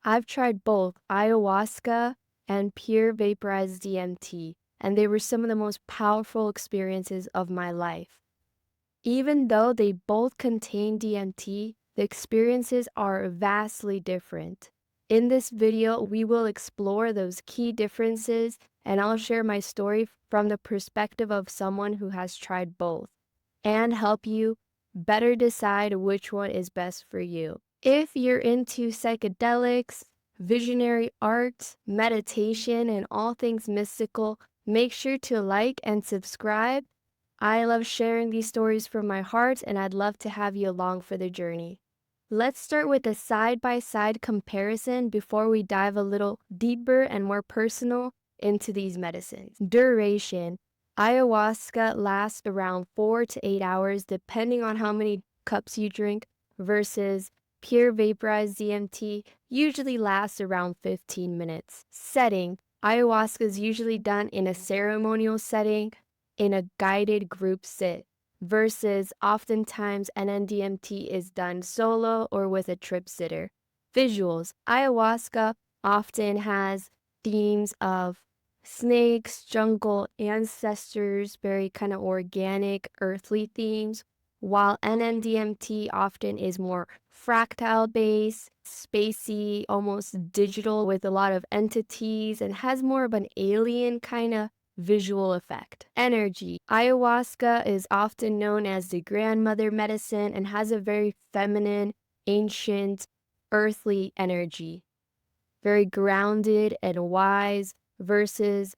I've tried both ayahuasca and pure vaporized DMT, and they were some of the most powerful experiences of my life. Even though they both contain DMT, the experiences are vastly different. In this video, we will explore those key differences, and I'll share my story from the perspective of someone who has tried both, and help you better decide which one is best for you. If you're into psychedelics, visionary art, meditation, and all things mystical, make sure to like and subscribe. I love sharing these stories from my heart, and I'd love to have you along for the journey. Let's start with a side-by-side comparison before we dive a little deeper and more personal into these medicines. Duration. Ayahuasca lasts around 4 to 8 hours depending on how many cups you drink, versus pure vaporized DMT usually lasts around 15 minutes. Setting. Ayahuasca is usually done in a ceremonial setting, in a guided group sit, versus oftentimes NNDMT is done solo or with a trip sitter. Visuals. Ayahuasca often has themes of snakes, jungle, ancestors, very kind of organic, earthly themes, while NNDMT often is more fractal based, spacey, almost digital with a lot of entities, and has more of an alien kind of visual effect. Energy. Ayahuasca is often known as the grandmother medicine and has a very feminine, ancient, earthly energy. Very grounded and wise, versus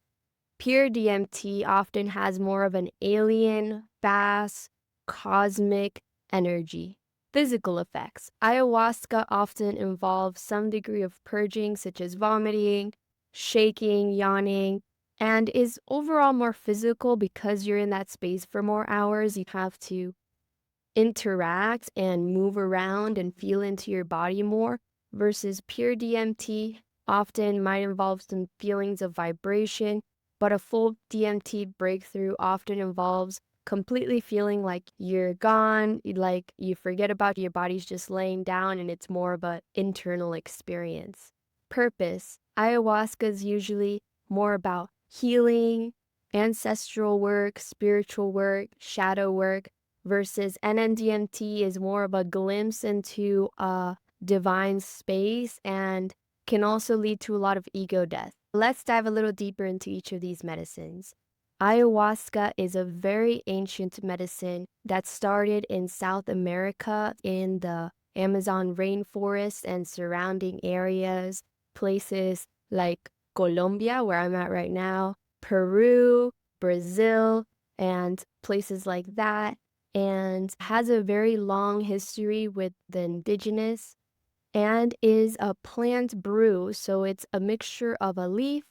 pure DMT often has more of an alien, fast, cosmic energy. Physical effects. Ayahuasca often involves some degree of purging, such as vomiting, shaking, yawning, and is overall more physical because you're in that space for more hours. You have to interact and move around and feel into your body more, versus pure DMT often might involve some feelings of vibration, but a full DMT breakthrough often involves completely feeling like you're gone, like you forget about your body's just laying down, and it's more of an internal experience. Purpose. Ayahuasca is usually more about healing, ancestral work, spiritual work, shadow work, versus NNDMT is more of a glimpse into a divine space and can also lead to a lot of ego death. Let's dive a little deeper into each of these medicines. Ayahuasca is a very ancient medicine that started in South America in the Amazon rainforest and surrounding areas, places like Colombia, where I'm at right now, Peru, Brazil, and places like that, and has a very long history with the indigenous, and is a plant brew. So it's a mixture of a leaf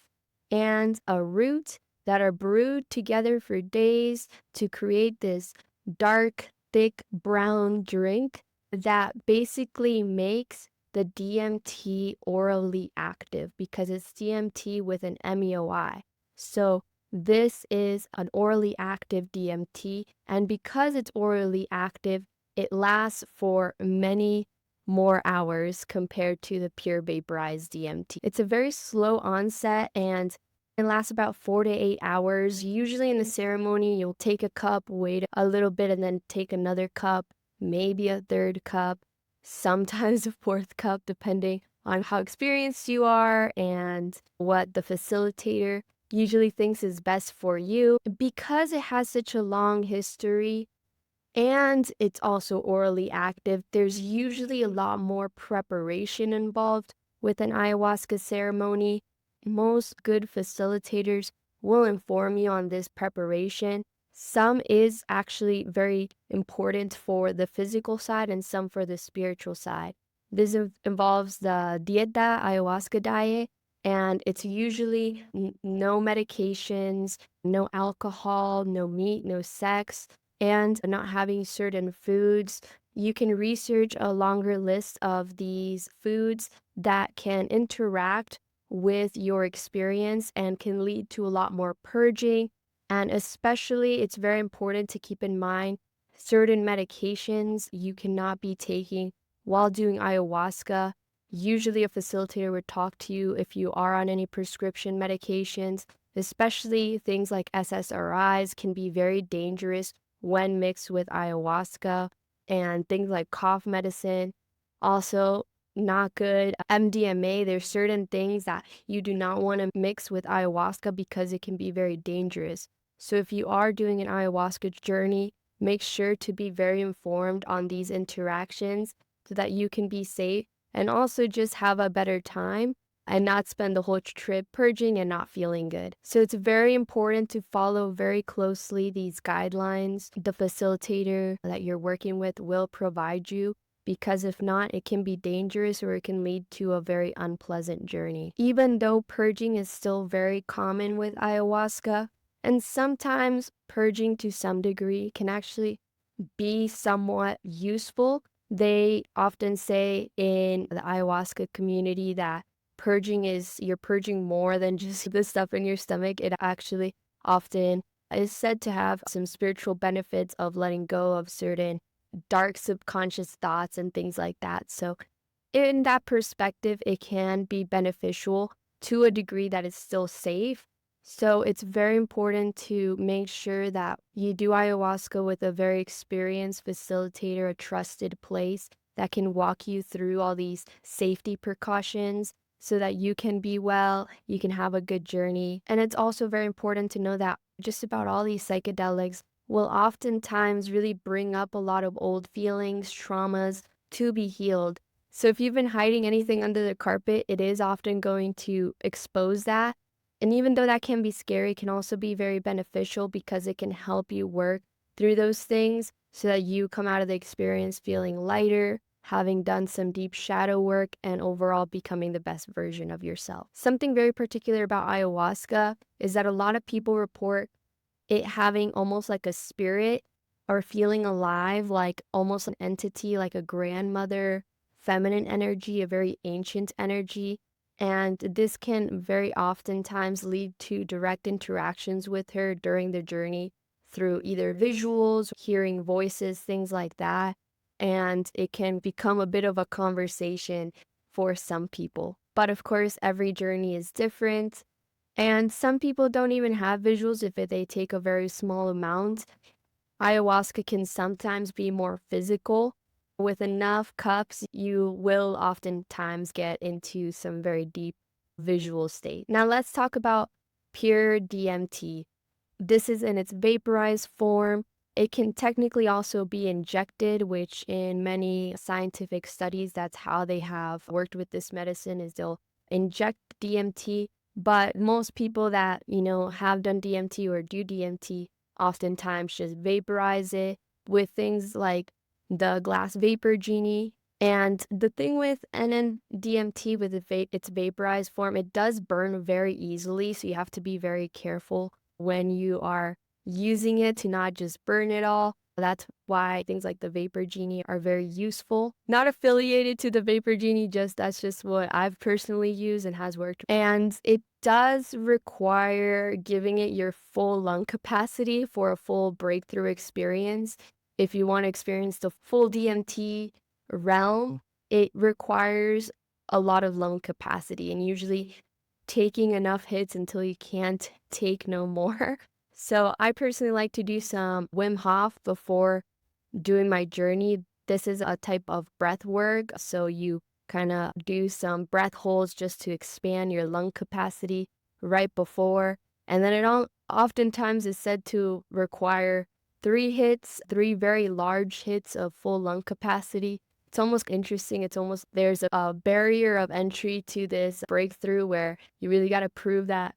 and a root that are brewed together for days to create this dark, thick brown drink that basically makes the DMT orally active, because it's DMT with an MEOI. So this is an orally active DMT, and because it's orally active, it lasts for many more hours compared to the pure vaporized DMT. It's a very slow onset and it lasts about 4 to 8 hours. Usually in the ceremony, you'll take a cup, wait a little bit, and then take another cup, maybe a third cup, sometimes a fourth cup, depending on how experienced you are and what the facilitator usually thinks is best for you. Because it has such a long history and it's also orally active, there's usually a lot more preparation involved with an ayahuasca ceremony. Most good facilitators will inform you on this preparation. Some is actually very important for the physical side and some for the spiritual side. This involves the dieta, ayahuasca diet, and it's usually no medications, no alcohol, no meat, no sex, and not having certain foods. You can research a longer list of these foods that can interact with your experience and can lead to a lot more purging. And especially, it's very important to keep in mind certain medications you cannot be taking while doing ayahuasca Usually a facilitator would talk to you if you are on any prescription medications, especially things like SSRIs can be very dangerous when mixed with ayahuasca, and things like cough medicine also not good. MDMA, there's certain things that you do not want to mix with ayahuasca because it can be very dangerous. So if you are doing an ayahuasca journey, make sure to be very informed on these interactions so that you can be safe and also just have a better time and not spend the whole trip purging and not feeling good. So it's very important to follow very closely these guidelines the facilitator that you're working with will provide you, because if not, it can be dangerous or it can lead to a very unpleasant journey. Even though purging is still very common with ayahuasca, and sometimes purging to some degree can actually be somewhat useful. They often say in the ayahuasca community that you're purging more than just the stuff in your stomach. It actually often is said to have some spiritual benefits of letting go of certain dark subconscious thoughts and things like that. So in that perspective, it can be beneficial to a degree that is still safe. So it's very important to make sure that you do ayahuasca with a very experienced facilitator, a trusted place that can walk you through all these safety precautions so that you can be well, you can have a good journey. And it's also very important to know that just about all these psychedelics will oftentimes really bring up a lot of old feelings, traumas to be healed. So if you've been hiding anything under the carpet, it is often going to expose that. And even though that can be scary, it can also be very beneficial because it can help you work through those things so that you come out of the experience feeling lighter, having done some deep shadow work, and overall becoming the best version of yourself. Something very particular about ayahuasca is that a lot of people report it having almost like a spirit or feeling alive, like almost an entity, like a grandmother, feminine energy, a very ancient energy. And this can very oftentimes lead to direct interactions with her during the journey through either visuals, hearing voices, things like that. And it can become a bit of a conversation for some people. But of course, every journey is different. And some people don't even have visuals if they take a very small amount. Ayahuasca can sometimes be more physical. With enough cups, you will oftentimes get into some very deep visual state. Now let's talk about pure DMT. This is in its vaporized form. It can technically also be injected, which in many scientific studies, that's how they have worked with this medicine is they'll inject DMT. But most people that, have done DMT or do DMT oftentimes just vaporize it with things like the glass vapor genie. And the thing with NN-DMT with its vaporized form, it does burn very easily. So you have to be very careful when you are using it to not just burn it all. That's why things like the Vapor Genie are very useful. Not affiliated to the Vapor Genie, that's just what I've personally used and has worked. And it does require giving it your full lung capacity for a full breakthrough experience. If you want to experience the full DMT realm, it requires a lot of lung capacity and usually taking enough hits until you can't take no more. So I personally like to do some Wim Hof before doing my journey. This is a type of breath work. So you kind of do some breath holds just to expand your lung capacity right before. And then oftentimes is said to require 3 very large hits of full lung capacity. It's almost interesting. There's a barrier of entry to this breakthrough where you really got to prove that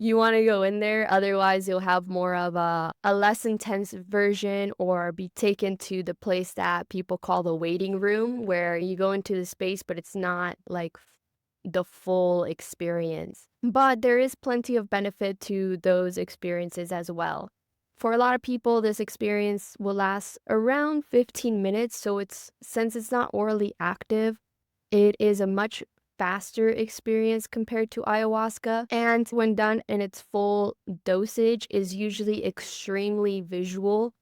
you want to go in there. Otherwise, you'll have more of a less intense version or be taken to the place that people call the waiting room, where you go into the space, but it's not like the full experience. But there is plenty of benefit to those experiences as well. For a lot of people, this experience will last around 15 minutes. So since it's not orally active, it is a much faster experience compared to ayahuasca, and when done in its full dosage is usually extremely visual,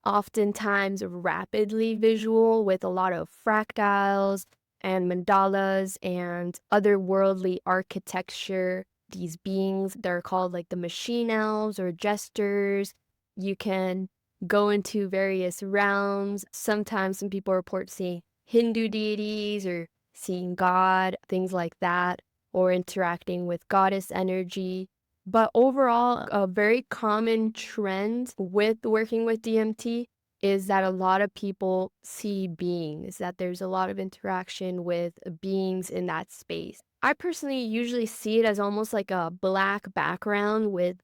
oftentimes rapidly visual with a lot of fractals and mandalas and otherworldly architecture. These beings, they're called like the machine elves or jesters. You can go into various realms. Sometimes some people report seeing Hindu deities or seeing God, things like that, or interacting with goddess energy. But overall, a very common trend with working with DMT is that a lot of people see beings, that there's a lot of interaction with beings in that space. I personally usually see it as almost like a black background with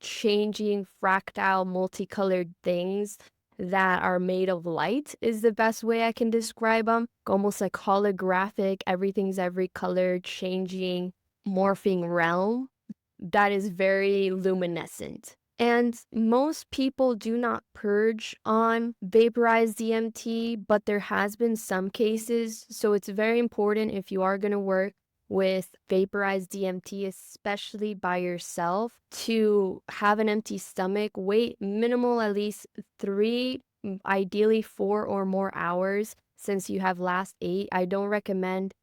changing fractal multicolored things that are made of light is the best way I can describe them. Almost like holographic, everything's every color changing, morphing realm that is very luminescent. And most people do not purge on vaporized DMT, but there has been some cases. So it's very important if you are going to work with vaporized DMT, especially by yourself, to have an empty stomach, wait minimal at least 3, ideally 4 or more hours since you have last ate. I don't recommend,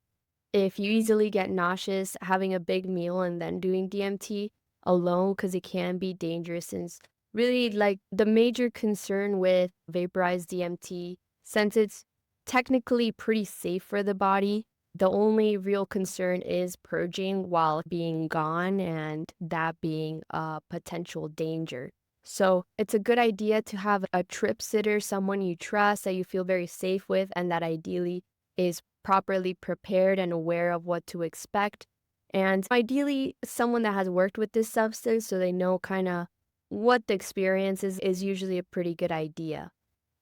if you easily get nauseous, having a big meal and then doing DMT alone, because it can be dangerous. Since really, like, the major concern with vaporized DMT, since it's technically pretty safe for the body, the only real concern is purging while being gone, and that being a potential danger. So it's a good idea to have a trip sitter, someone you trust, that you feel very safe with, and that ideally is properly prepared and aware of what to expect. And ideally, someone that has worked with this substance so they know kind of what the experience is usually a pretty good idea.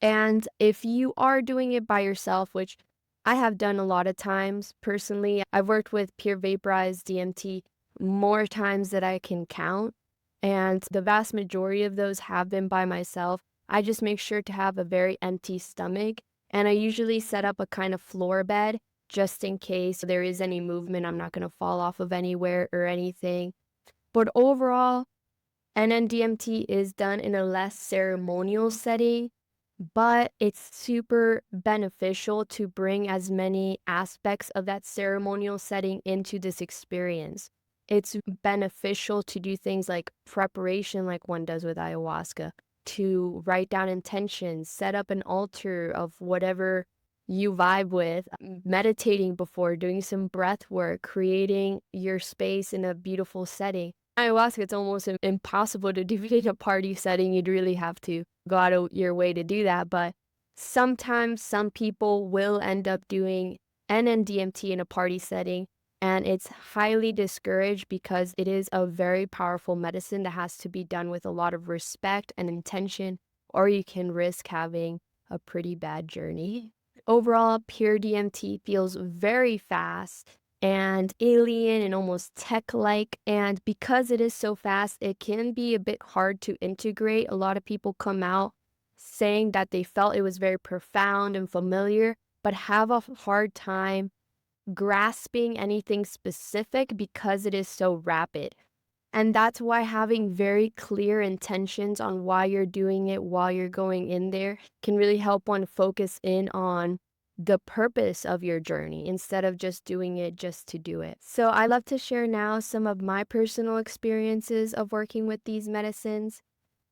And if you are doing it by yourself, which I have done a lot of times personally, I've worked with pure vaporized DMT more times than I can count. And the vast majority of those have been by myself. I just make sure to have a very empty stomach. And I usually set up a kind of floor bed just in case there is any movement. I'm not going to fall off of anywhere or anything. But overall, NNDMT is done in a less ceremonial setting, but it's super beneficial to bring as many aspects of that ceremonial setting into this experience. It's beneficial to do things like preparation, like one does with ayahuasca, to write down intentions, set up an altar of whatever you vibe with, meditating before, doing some breath work, creating your space in a beautiful setting. Ayahuasca, it's almost impossible to do it in a party setting. You'd really have to go out of your way to do that. But sometimes some people will end up doing NNDMT in a party setting, and it's highly discouraged because it is a very powerful medicine that has to be done with a lot of respect and intention, or you can risk having a pretty bad journey. Overall, pure DMT feels very fast and alien and almost tech-like, and because it is so fast, it can be a bit hard to integrate. A lot of people come out saying that they felt it was very profound and familiar, but have a hard time grasping anything specific because it is so rapid. And that's why having very clear intentions on why you're doing it while you're going in there can really help one focus in on the purpose of your journey instead of just doing it just to do it. So I'd love to share now some of my personal experiences of working with these medicines.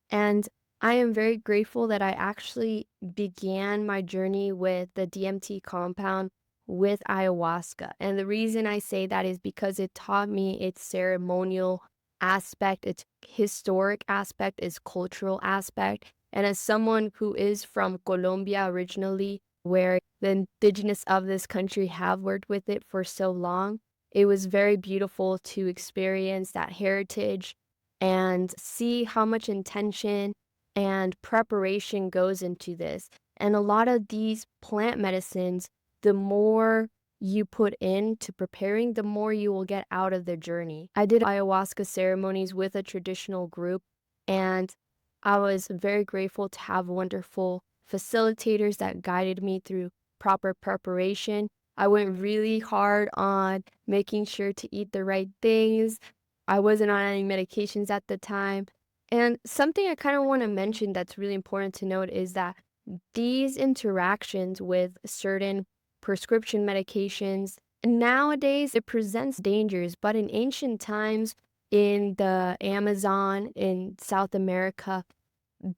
And I am very grateful that I actually began my journey with the DMT compound with ayahuasca. And the reason I say that is because it taught me its ceremonial aspect, its historic aspect, its cultural aspect. And as someone who is from Colombia originally, where the indigenous of this country have worked with it for so long, it was very beautiful to experience that heritage and see how much intention and preparation goes into this. And a lot of these plant medicines, the more you put into preparing, the more you will get out of the journey. I did ayahuasca ceremonies with a traditional group, and I was very grateful to have wonderful facilitators that guided me through proper preparation. I went really hard on making sure to eat the right things. I wasn't on any medications at the time. And something I kind of want to mention that's really important to note is that these interactions with certain prescription medications. Nowadays, it presents dangers, but in ancient times, in the Amazon, in South America,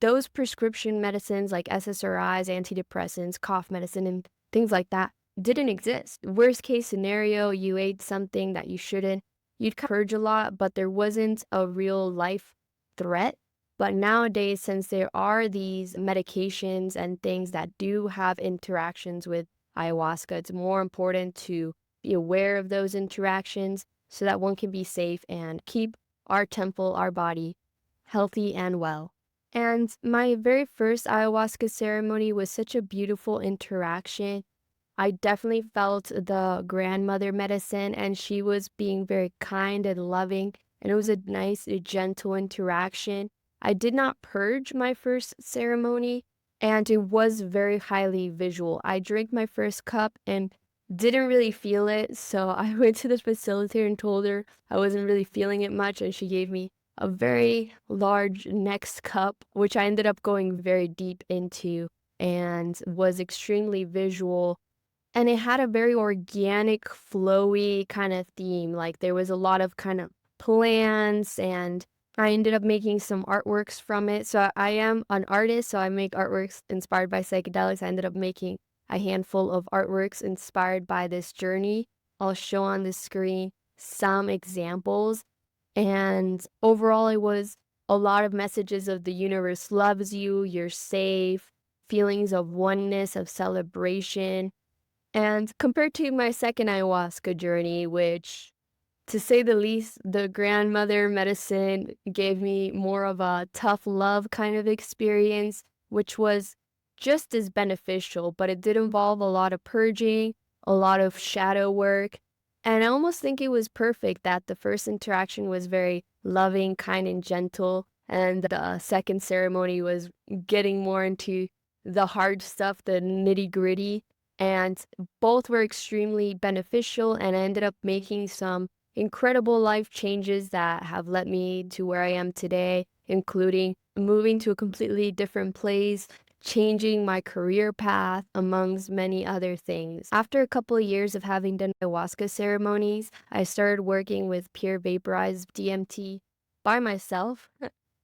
those prescription medicines like SSRIs, antidepressants, cough medicine, and things like that didn't exist. Worst case scenario, you ate something that you shouldn't. You'd purge a lot, but there wasn't a real life threat. But nowadays, since there are these medications and things that do have interactions with ayahuasca, it's more important to be aware of those interactions so that one can be safe and keep our temple, our body, healthy and well. And my very first ayahuasca ceremony was such a beautiful interaction. I definitely felt the grandmother medicine, and she was being very kind and loving, and it was a nice, gentle interaction. I did not purge my first ceremony, and it was very highly visual. I drank my first cup and didn't really feel it, so I went to the facilitator and told her I wasn't really feeling it much, and she gave me a very large next cup, which I ended up going very deep into and was extremely visual. And it had a very organic, flowy kind of theme. Like there was a lot of kind of plants, and I ended up making some artworks from it. So I am an artist, so I make artworks inspired by psychedelics. I ended up making a handful of artworks inspired by this journey. I'll show on the screen some examples. And overall, it was a lot of messages of the universe loves you, you're safe, feelings of oneness, of celebration. And compared to my second ayahuasca journey, which, to say the least, the grandmother medicine gave me more of a tough love kind of experience, which was just as beneficial, but it did involve a lot of purging, a lot of shadow work. And I almost think it was perfect that the first interaction was very loving, kind, and gentle. And the second ceremony was getting more into the hard stuff, the nitty gritty. And both were extremely beneficial, and I ended up making some incredible life changes that have led me to where I am today, including moving to a completely different place, changing my career path, amongst many other things. After a couple of years of having done ayahuasca ceremonies, I started working with pure vaporized DMT by myself.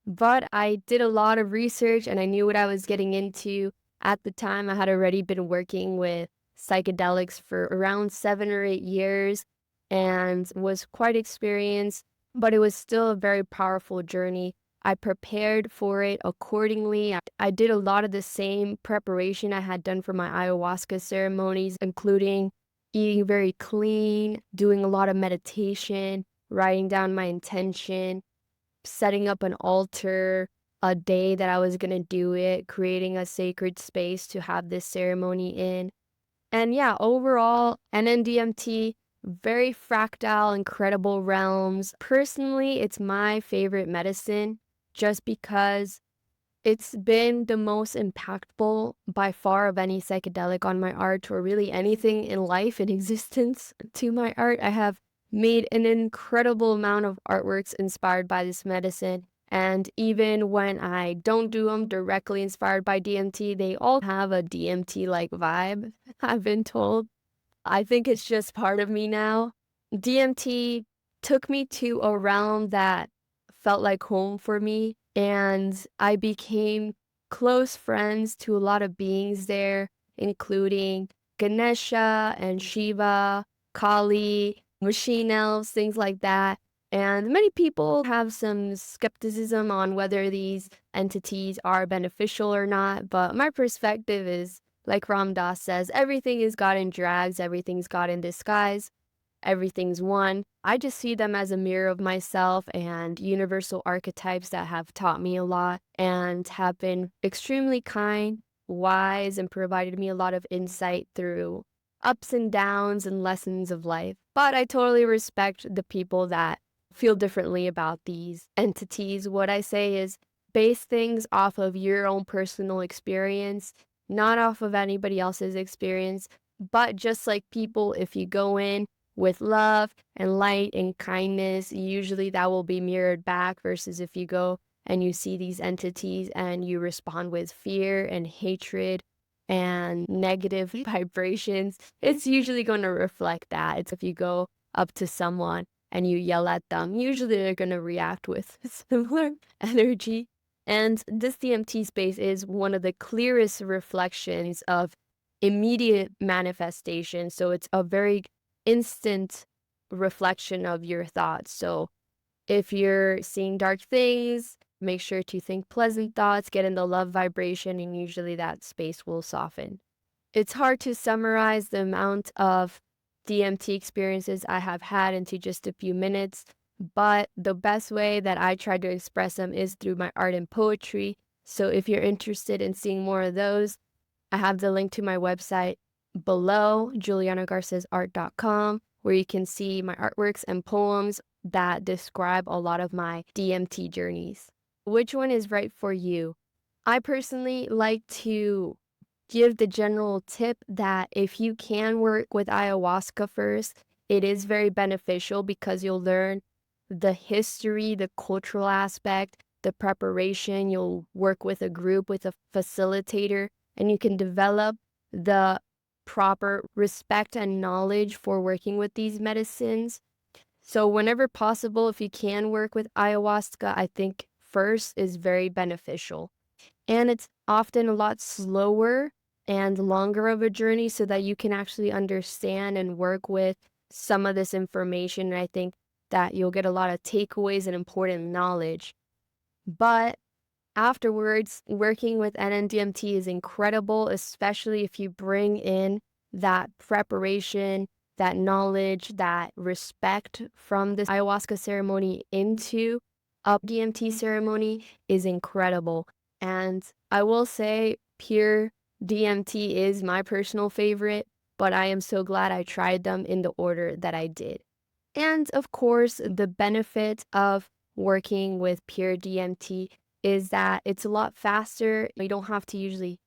But I did a lot of research and I knew what I was getting into. At the time, I had already been working with psychedelics for around 7 or 8 years and was quite experienced, but it was still a very powerful journey. I prepared for it accordingly. I did a lot of the same preparation I had done for my ayahuasca ceremonies, including eating very clean, doing a lot of meditation, writing down my intention, setting up an altar, a day that I was going to do it, creating a sacred space to have this ceremony in. And yeah, overall, NNDMT, very fractal, incredible realms. Personally, it's my favorite medicine just because it's been the most impactful by far of any psychedelic on my art, or really anything in life, in existence, to my art. I have made an incredible amount of artworks inspired by this medicine. And even when I don't do them directly inspired by DMT, they all have a DMT-like vibe, I've been told. I think it's just part of me now. DMT took me to a realm that felt like home for me, and I became close friends to a lot of beings there, including Ganesha and Shiva, Kali, machine elves, things like that. And many people have some skepticism on whether these entities are beneficial or not, but my perspective is, like Ram Dass says, everything is God in drags, everything's God in disguise, everything's one. I just see them as a mirror of myself and universal archetypes that have taught me a lot and have been extremely kind, wise, and provided me a lot of insight through ups and downs and lessons of life. But I totally respect the people that feel differently about these entities. What I say is base things off of your own personal experience, not off of anybody else's experience. But just like people, if you go in with love and light and kindness, usually that will be mirrored back, versus if you go and you see these entities and you respond with fear and hatred and negative vibrations, it's usually going to reflect that. It's if you go up to someone and you yell at them, usually they're going to react with similar energy. And this DMT space is one of the clearest reflections of immediate manifestation. So it's a very instant reflection of your thoughts. So if you're seeing dark things, make sure to think pleasant thoughts, get in the love vibration, and usually that space will soften. It's hard to summarize the amount of DMT experiences I have had into just a few minutes, but the best way that I try to express them is through my art and poetry. So if you're interested in seeing more of those, I have the link to my website below, julianagarcesart.com, where you can see my artworks and poems that describe a lot of my DMT journeys. Which one is right for you? I personally like to give the general tip that if you can work with ayahuasca first, it is very beneficial because you'll learn the history, the cultural aspect, the preparation. You'll work with a group, with a facilitator, and you can develop the proper respect and knowledge for working with these medicines. So whenever possible, if you can work with ayahuasca, I think first is very beneficial. And it's often a lot slower and longer of a journey so that you can actually understand and work with some of this information. And I think that you'll get a lot of takeaways and important knowledge. But afterwards, working with NNDMT is incredible, especially if you bring in that preparation, that knowledge, that respect from this ayahuasca ceremony into a DMT ceremony is incredible. And I will say pure DMT is my personal favorite, but I am so glad I tried them in the order that I did. And of course, the benefit of working with pure DMT is that it's a lot faster. You don't have to usually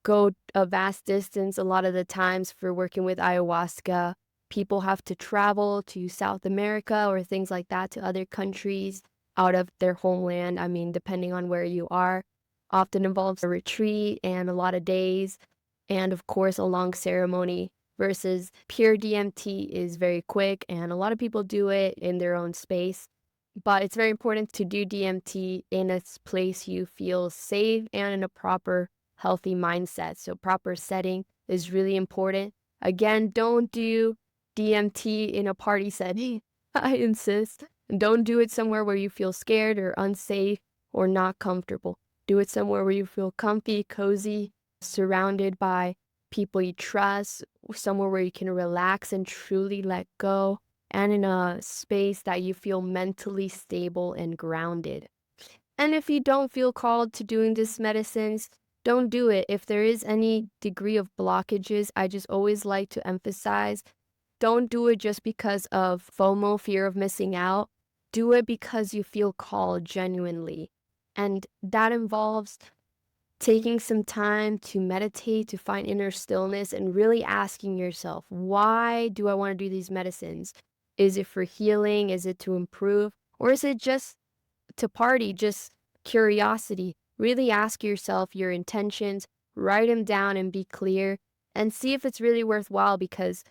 go a vast distance a lot of the times for working with ayahuasca. People have to travel to South America or things like that, to other countries out of their homeland. I mean, depending on where you are, often involves a retreat and a lot of days, and of course, a long ceremony. Versus pure DMT is very quick, and a lot of people do it in their own space. But it's very important to do DMT in a place you feel safe and in a proper, healthy mindset. So proper setting is really important. Again, don't do DMT in a party setting. I insist. Don't do it somewhere where you feel scared or unsafe or not comfortable. Do it somewhere where you feel comfy, cozy, surrounded by people you trust, somewhere where you can relax and truly let go, and in a space that you feel mentally stable and grounded. And if you don't feel called to doing these medicines, don't do it. If there is any degree of blockages, I just always like to emphasize, don't do it just because of FOMO, fear of missing out. Do it because you feel called genuinely. And that involves taking some time to meditate, to find inner stillness, and really asking yourself, why do I want to do these medicines? Is it for healing? Is it to improve? Or is it just to party, just curiosity? Really ask yourself your intentions, write them down and be clear, and see if it's really worthwhile, because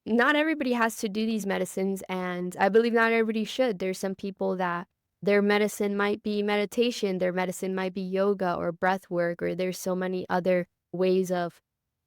not everybody has to do these medicines, and I believe not everybody should. There's some people that their medicine might be meditation, their medicine might be yoga or breath work, or there's so many other ways of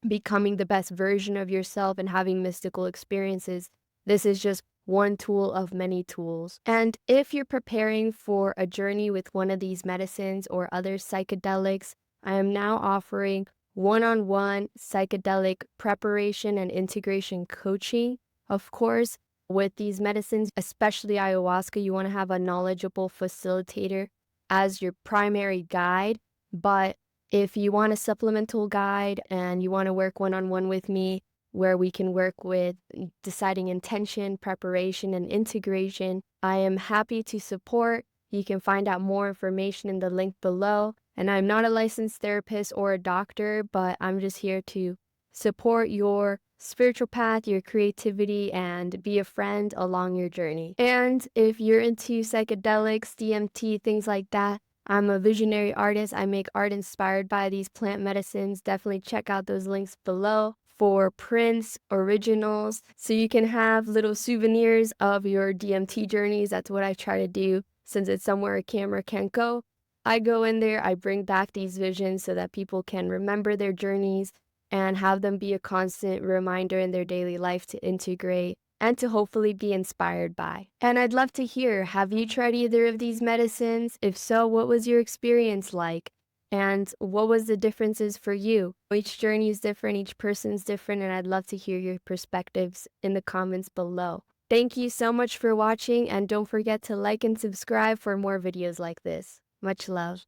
becoming the best version of yourself and having mystical experiences. This is just one tool of many tools. And if you're preparing for a journey with one of these medicines or other psychedelics, I am now offering one-on-one psychedelic preparation and integration coaching. Of course, with these medicines, especially ayahuasca, you want to have a knowledgeable facilitator as your primary guide. But if you want a supplemental guide and you want to work one-on-one with me, where we can work with deciding intention, preparation, and integration, I am happy to support. You can find out more information in the link below. And I'm not a licensed therapist or a doctor, but I'm just here to support your spiritual path, your creativity, and be a friend along your journey. And if you're into psychedelics, DMT, things like that, I'm a visionary artist. I make art inspired by these plant medicines. Definitely check out those links below for prints, originals, so you can have little souvenirs of your DMT journeys. That's what I try to do since it's somewhere a camera can't go. I go in there, I bring back these visions so that people can remember their journeys and have them be a constant reminder in their daily life to integrate and to hopefully be inspired by. And I'd love to hear, have you tried either of these medicines? If so, what was your experience like? And what was the differences for you? Each journey is different, each person's different, and I'd love to hear your perspectives in the comments below. Thank you so much for watching, and don't forget to like and subscribe for more videos like this. Much love.